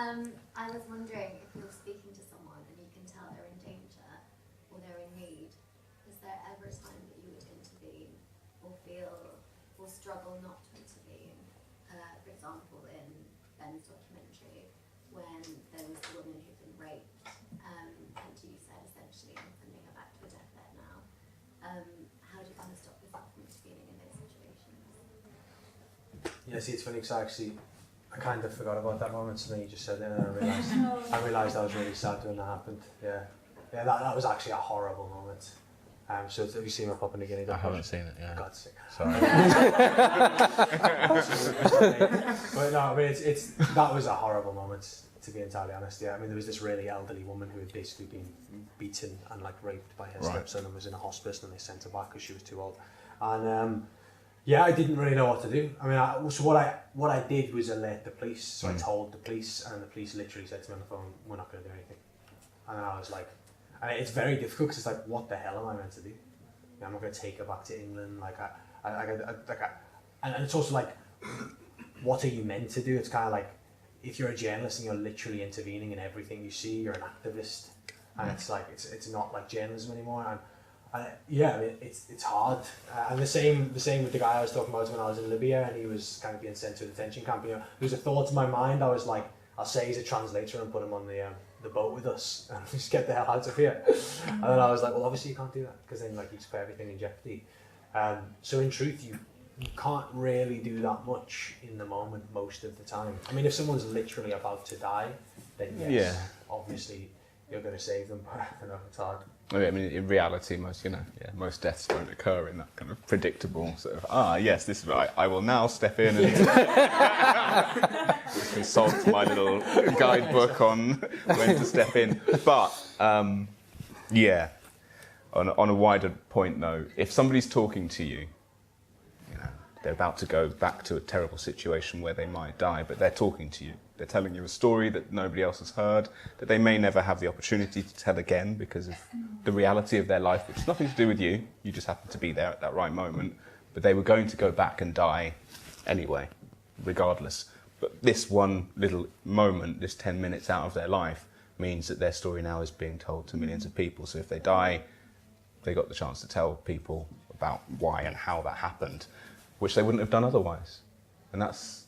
I was wondering if you're speaking to someone and you can tell they're in danger or they're in need, is there ever a time that you would intervene or feel or struggle not to intervene? For example, in Ben's documentary, when there was a woman who'd been raped, and you said essentially, I'm sending her back to a deathbed now. How do you kind of stop yourself from intervening in those situations? Yeah, see, it's funny because I kind of forgot about that moment, so then you just said it, and I realised I was really sad when that happened. Yeah, that was actually a horrible moment. So have you seen my Papua New Guinea? I haven't seen it. Yeah. God's sake. Sorry. But no, I mean, that was a horrible moment, to be entirely honest. Yeah, I mean, there was this really elderly woman who had basically been beaten and like raped by her stepson and was in a hospice, and they sent her back because she was too old. And yeah, I didn't really know what to do. I mean, so what I did was alert the police. So I told the police, and the police literally said to me on the phone, "We're not going to do anything." And I was like, and it's very difficult because it's like, what the hell am I meant to do? I'm not going to take her back to England. And it's also like, what are you meant to do? It's kind of like, if you're a journalist and you're literally intervening in everything you see, you're an activist, and it's like it's not like journalism anymore. And yeah, I mean, it's hard. And the same with the guy I was talking about when I was in Libya, and he was kind of being sent to a detention camp. You know, there was a thought in my mind. I was like, I'll say he's a translator and put him on the boat with us and just get the hell out of here. And then I was like, well, obviously you can't do that because then like you put everything in jeopardy. So in truth, you can't really do that much in the moment most of the time. I mean, if someone's literally about to die, then yes, obviously you're going to save them, but you know, it's hard. I mean, in reality, most deaths won't occur in that kind of predictable sort of, yes, this is right, I will now step in and consult my little guidebook on when to step in. But, yeah, on a wider point though, if somebody's talking to you, you know, they're about to go back to a terrible situation where they might die, but they're talking to you. They're telling you a story that nobody else has heard, that they may never have the opportunity to tell again because of the reality of their life, which has nothing to do with you. You just happen to be there at that right moment. But they were going to go back and die anyway, regardless. But this one little moment, this 10 minutes out of their life, means that their story now is being told to millions of people. So if they die, they got the chance to tell people about why and how that happened, which they wouldn't have done otherwise. And that's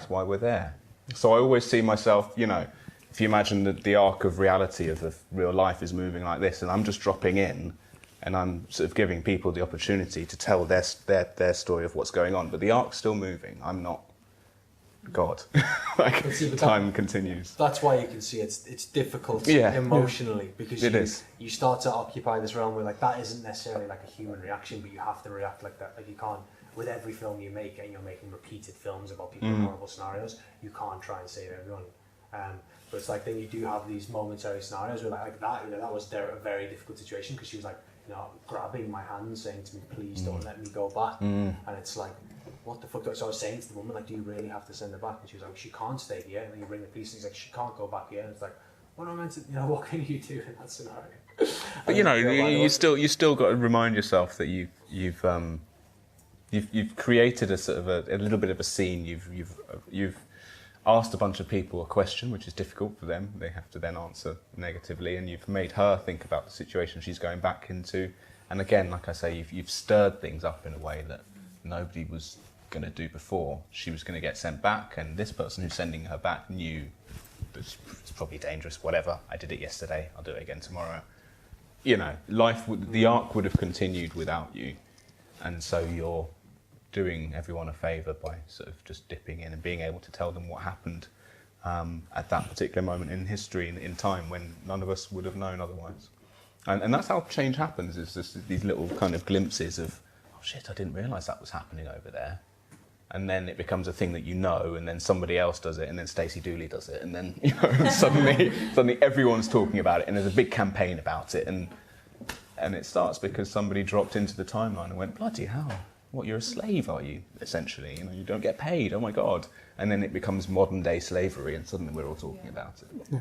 why we're there. So I always see myself, you know, if you imagine that the arc of reality of real life is moving like this, and I'm just dropping in, and I'm sort of giving people the opportunity to tell their story of what's going on, but the arc's still moving. I'm not God. Like, time continues. That's why you can see it's difficult emotionally, because you start to occupy this realm where like that isn't necessarily like a human reaction, but you have to react like that. Like you can't. With every film you make, and you're making repeated films about people in horrible scenarios, you can't try and save everyone. But it's like then you do have these momentary scenarios where like that, you know, that was a very difficult situation because she was like, you know, grabbing my hand, saying to me, "Please don't let me go back." And it's like, what the fuck? So I was saying to the woman, like, "Do you really have to send her back?" And she was like, "She can't stay here." And then you ring the police, and he's like, "She can't go back here." And it's like, what am I meant to, you know, what can you do in that scenario? But you know, you still got to remind yourself that you've created a sort of a little bit of a scene. You've asked a bunch of people a question, which is difficult for them. They have to then answer negatively, and you've made her think about the situation she's going back into. And again, like I say, you've stirred things up in a way that nobody was going to do before. She was going to get sent back, and this person who's sending her back knew it's probably dangerous. Whatever, I did it yesterday. I'll do it again tomorrow. You know, the arc would have continued without you, and so you're doing everyone a favour by sort of just dipping in and being able to tell them what happened at that particular moment in history, in time when none of us would have known otherwise. And that's how change happens, is just these little kind of glimpses of, oh shit, I didn't realise that was happening over there. And then it becomes a thing that you know, and then somebody else does it, and then Stacey Dooley does it, and then, you know, suddenly everyone's talking about it, and there's a big campaign about it, and it starts because somebody dropped into the timeline and went, bloody hell. What, you're a slave, are you, essentially? You know, you don't get paid, oh my God. And then it becomes modern day slavery, and suddenly we're all talking about it. Yeah.